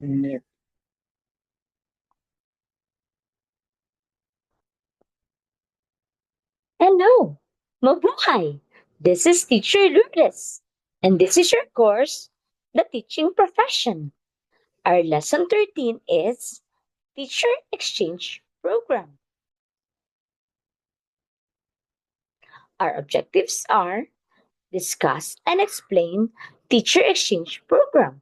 Net. Hello, mabuhay! This is Teacher Lourdes, and this is your course, The Teaching Profession. Our lesson 13 is Teacher Exchange Program. Our objectives are discuss and explain Teacher Exchange Program,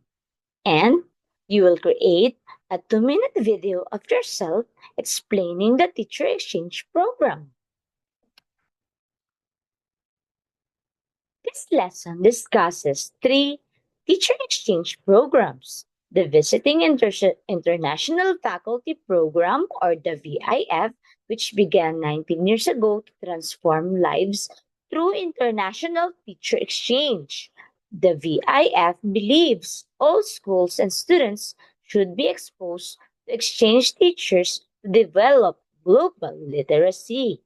and you will create a 2-minute video of yourself explaining the Teacher Exchange Program. This lesson discusses 3 teacher exchange programs: the Visiting International Faculty Program, or the VIF, which began 19 years ago to transform lives through international teacher exchange. The VIF believes all schools and students should be exposed to exchange teachers to develop global literacy.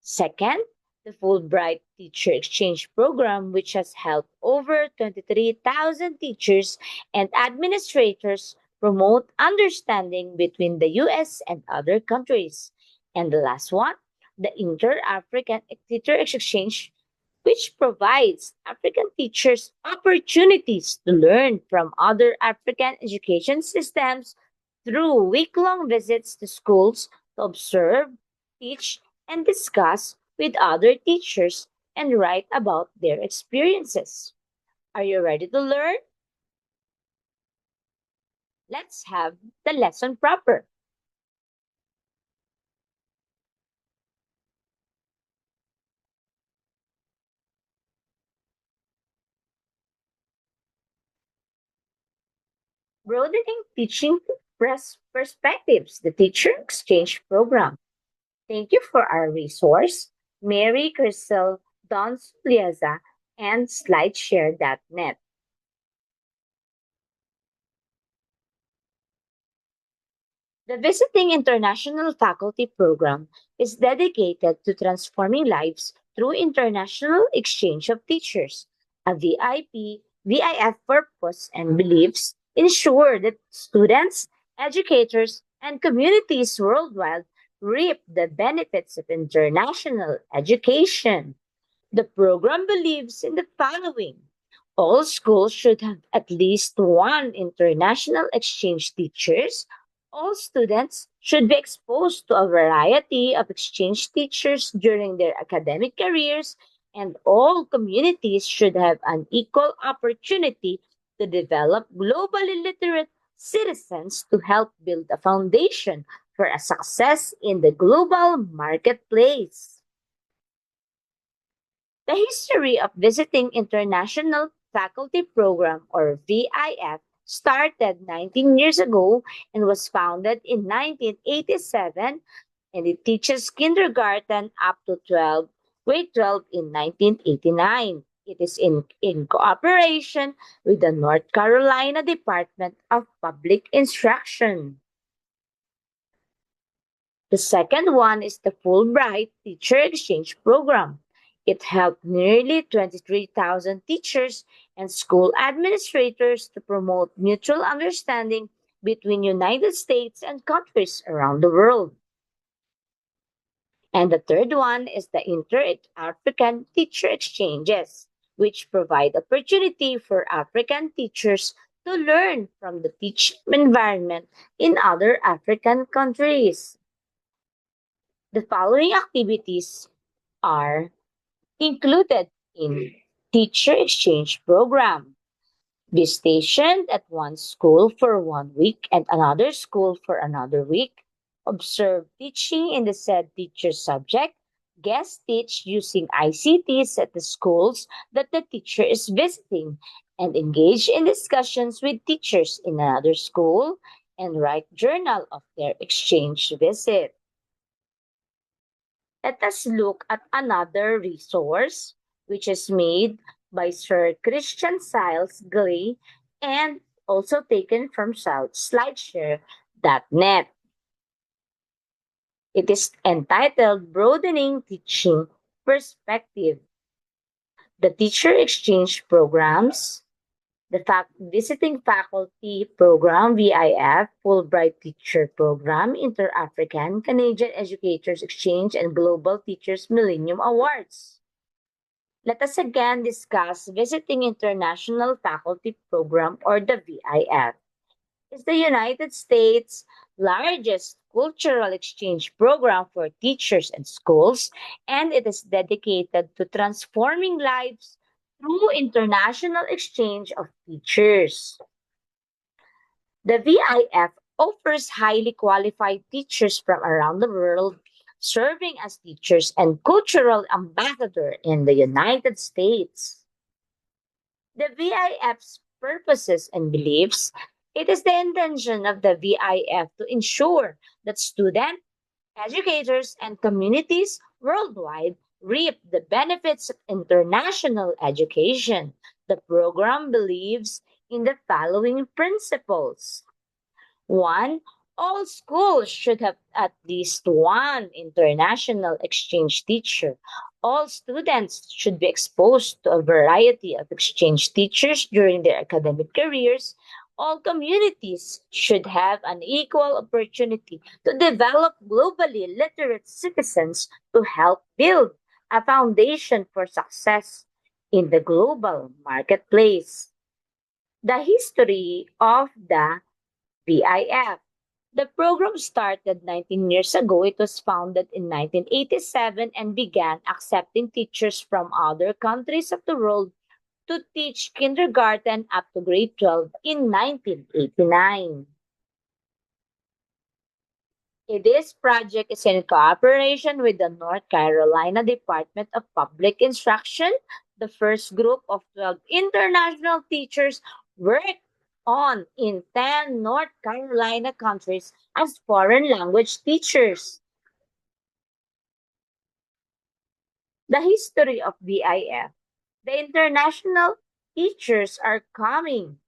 Second, the Fulbright Teacher Exchange Program, which has helped over 23,000 teachers and administrators promote understanding between the US and other countries. And the last one, the Inter-African Teacher Exchange, which provides African teachers opportunities to learn from other African education systems through week-long visits to schools to observe, teach, and discuss with other teachers and write about their experiences. Are you ready to learn? Let's have the lesson proper. Broadening teaching perspectives, the Teacher Exchange Program. Thank you for our resource, Mary Crystal Don Suliaza and Slideshare.net. The Visiting International Faculty Program is dedicated to transforming lives through international exchange of teachers. A VIF purpose and beliefs ensure that students, educators, and communities worldwide reap the benefits of international education. The program believes in the following: all schools should have at least one international exchange teachers. All students should be exposed to a variety of exchange teachers during their academic careers, and all communities should have an equal opportunity to develop globally literate citizens to help build a foundation for a success in the global marketplace. The history of Visiting International Faculty Program, or VIF, started 19 years ago and was founded in 1987, and it teaches kindergarten up to grade 12 in 1989. It is in cooperation with the North Carolina Department of Public Instruction. The second one is the Fulbright Teacher Exchange Program. It helped nearly 23,000 teachers and school administrators to promote mutual understanding between United States and countries around the world. And the third one is the Inter-African Teacher Exchanges, which provide opportunity for African teachers to learn from the teaching environment in other African countries. The following activities are included in teacher exchange program. Be stationed at one school for 1 week and another school for another week. Observe teaching in the said teacher subject. Guest teach using ICTs at the schools that the teacher is visiting, and engage in discussions with teachers in another school and write journal of their exchange visit. Let us look at another resource, which is made by Sir Christian Siles Gray and also taken from Slideshare.net. It is entitled Broadening Teaching Perspective. The teacher exchange programs, Visiting Faculty Program, VIF, Fulbright Teacher Program, Inter-African, Canadian Educators Exchange, and Global Teachers Millennium Awards. Let us again discuss Visiting International Faculty Program, or the VIF. It's the United States' largest cultural exchange program for teachers and schools, and it is dedicated to transforming lives through international exchange of teachers. The VIF offers highly qualified teachers from around the world serving as teachers and cultural ambassador in the United States. The VIF's purposes and beliefs. It is the intention of the VIF to ensure that students, educators, and communities worldwide reap the benefits of international education. The program believes in the following principles. One, all schools should have at least one international exchange teacher. All students should be exposed to a variety of exchange teachers during their academic careers. All communities should have an equal opportunity to develop globally literate citizens to help build a foundation for success in the global marketplace. The history of the VIF. The program started 19 years ago. It was founded in 1987 and began accepting teachers from other countries of the world to teach kindergarten up to grade 12 in 1989. This project is in cooperation with the North Carolina Department of Public Instruction. The first group of 12 international teachers worked on in 10 North Carolina countries as foreign language teachers. The history of BIF. The international teachers are coming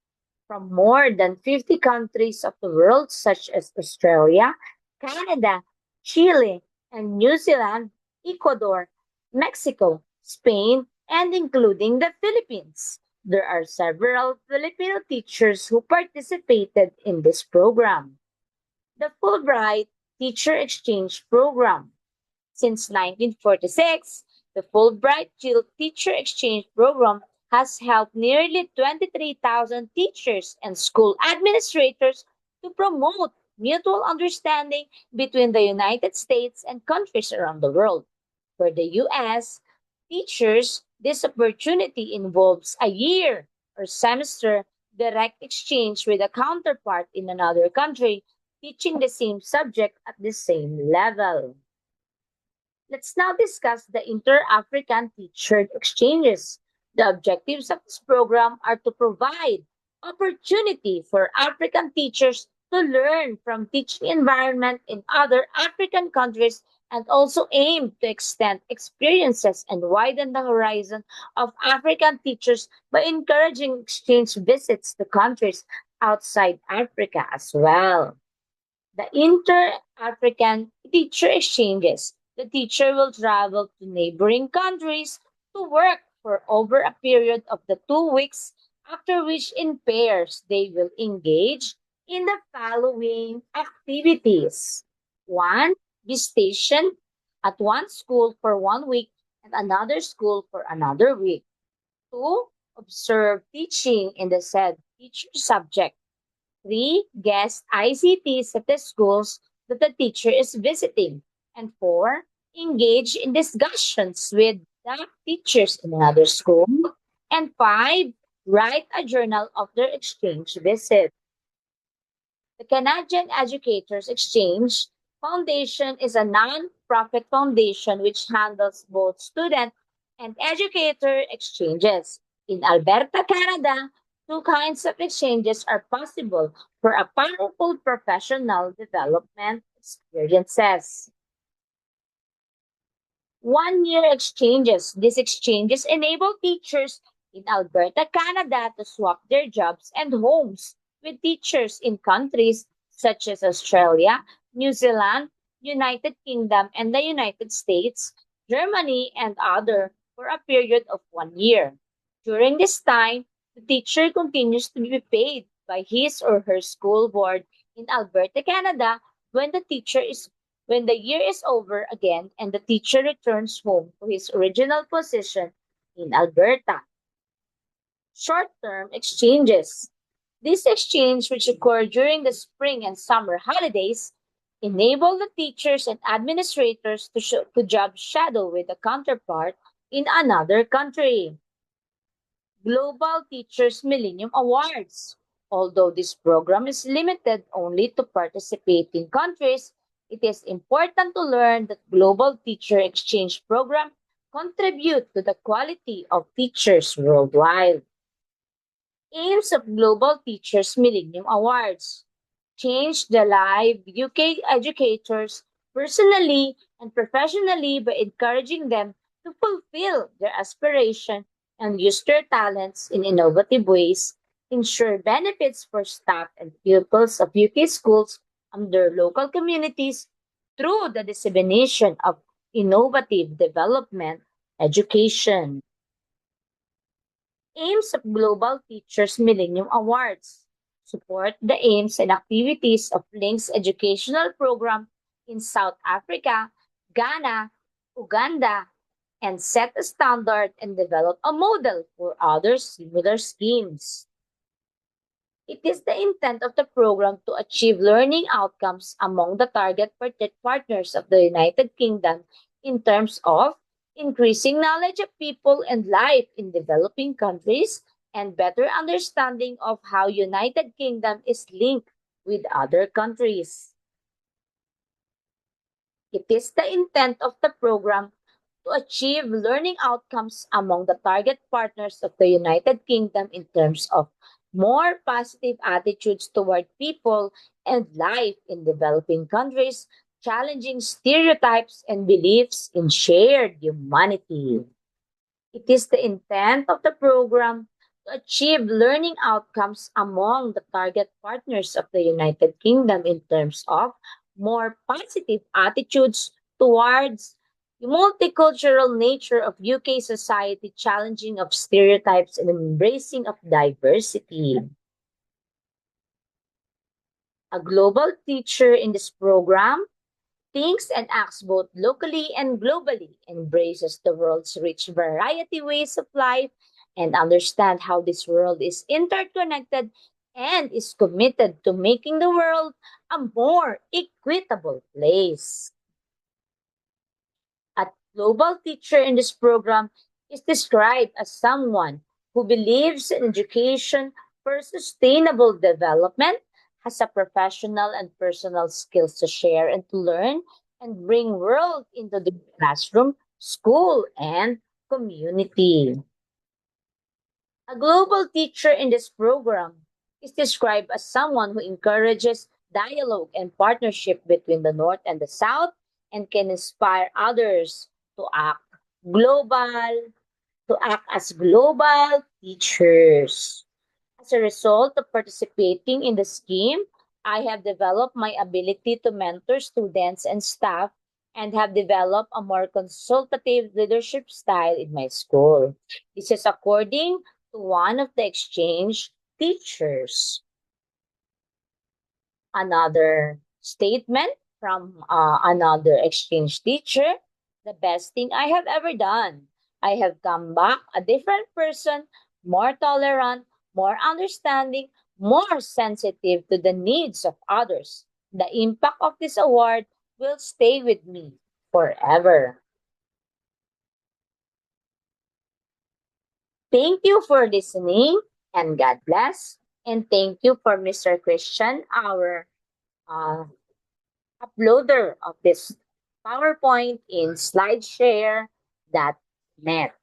from more than 50 countries of the world, such as Australia, Canada, Chile, and New Zealand, Ecuador, Mexico, Spain, and including the Philippines. There are several Filipino teachers who participated in this program. The Fulbright Teacher Exchange Program. Since 1946, the Fulbright Teacher Exchange Program has helped nearly 23,000 teachers and school administrators to promote mutual understanding between the United States and countries around the world. For the U.S., teachers, this opportunity involves a year or semester direct exchange with a counterpart in another country, teaching the same subject at the same level. Let's now discuss the Inter-African Teacher Exchanges. The objectives of this program are to provide opportunity for African teachers to learn from teaching environment in other African countries and also aim to extend experiences and widen the horizon of African teachers by encouraging exchange visits to countries outside Africa as well. The Inter-African Teacher Exchanges. The teacher will travel to neighboring countries to work for over a period of the 2 weeks, after which in pairs they will engage in the following activities. One, be stationed at one school for 1 week and another school for another week. Two, observe teaching in the said teacher subject. Three, guest ICTs at the schools that the teacher is visiting. And four, engage in discussions with the teachers in another school. And five, write a journal of their exchange visit. The Canadian Educators Exchange Foundation is a non-profit foundation which handles both student and educator exchanges. In Alberta, Canada, two kinds of exchanges are possible for a powerful professional development experiences. 1 year exchanges. These exchanges enable teachers in Alberta, Canada to swap their jobs and homes with teachers in countries such as Australia, New Zealand, United Kingdom, and the United States, Germany, and other for a period of 1 year. During this time, The teacher continues to be paid by his or her school board in Alberta, Canada, when the teacher is when the year is over again and the teacher returns home to his original position in Alberta. Short-term exchanges. This exchange, which occur during the spring and summer holidays, enable the teachers and administrators to job shadow with a counterpart in another country. Global Teachers Millennium Awards. Although this program is limited only to participating countries, it is important to learn that Global Teacher Exchange Program contribute to the quality of teachers worldwide. Aims of Global Teachers Millennium Awards. Change the life UK educators personally and professionally by encouraging them to fulfill their aspiration and use their talents in innovative ways, ensure benefits for staff and pupils of UK schools and their local communities through the dissemination of innovative development education. Aims of Global Teachers Millennium Awards. Support the aims and activities of Link's educational program in South Africa, Ghana, Uganda, and set a standard and develop a model for other similar schemes. It is the intent of the program to achieve learning outcomes among the target partners of the United Kingdom in terms of increasing knowledge of people and life in developing countries and better understanding of how United Kingdom is linked with other countries. It is the intent of the program to achieve learning outcomes among the target partners of the United Kingdom in terms of more positive attitudes toward people and life in developing countries, challenging stereotypes and beliefs in shared humanity. It is the intent of the program to achieve learning outcomes among the target partners of the United Kingdom in terms of more positive attitudes towards the multicultural nature of UK society, challenging of stereotypes and embracing of diversity. A global teacher in this program thinks and acts both locally and globally, embraces the world's rich variety ways of life, and understand how this world is interconnected and is committed to making the world a more equitable place. A global teacher in this program is described as someone who believes in education for sustainable development, has a professional and personal skills to share and to learn and bring world into the classroom, school, and community. A global teacher in this program is described as someone who encourages dialogue and partnership between the North and the South and can inspire others to act global, to act as global teachers. As a result of participating in the scheme, I have developed my ability to mentor students and staff and have developed a more consultative leadership style in my school. This is according to one of the exchange teachers. Another statement from another exchange teacher: the best thing I have ever done. I have come back a different person, more tolerant, more understanding, more sensitive to the needs of others. The impact of this award will stay with me forever. Thank you for listening and God bless. And thank you for Mr. Christian, our uh, uploader of this PowerPoint in slideshare.net.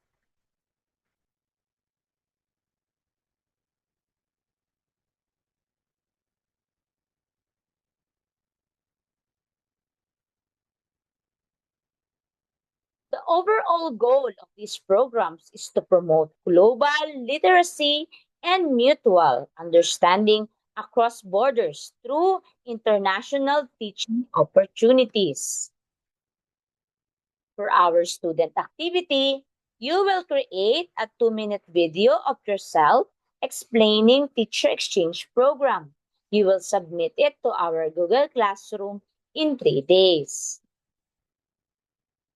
The overall goal of these programs is to promote global literacy and mutual understanding across borders through international teaching opportunities. For our student activity, you will create a 2-minute video of yourself explaining Teacher Exchange Program. You will submit it to our Google Classroom in 3 days.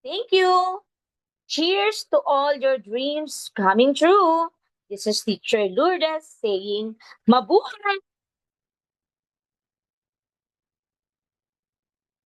Thank you! Cheers to all your dreams coming true! This is Teacher Lourdes saying, Mabuhay!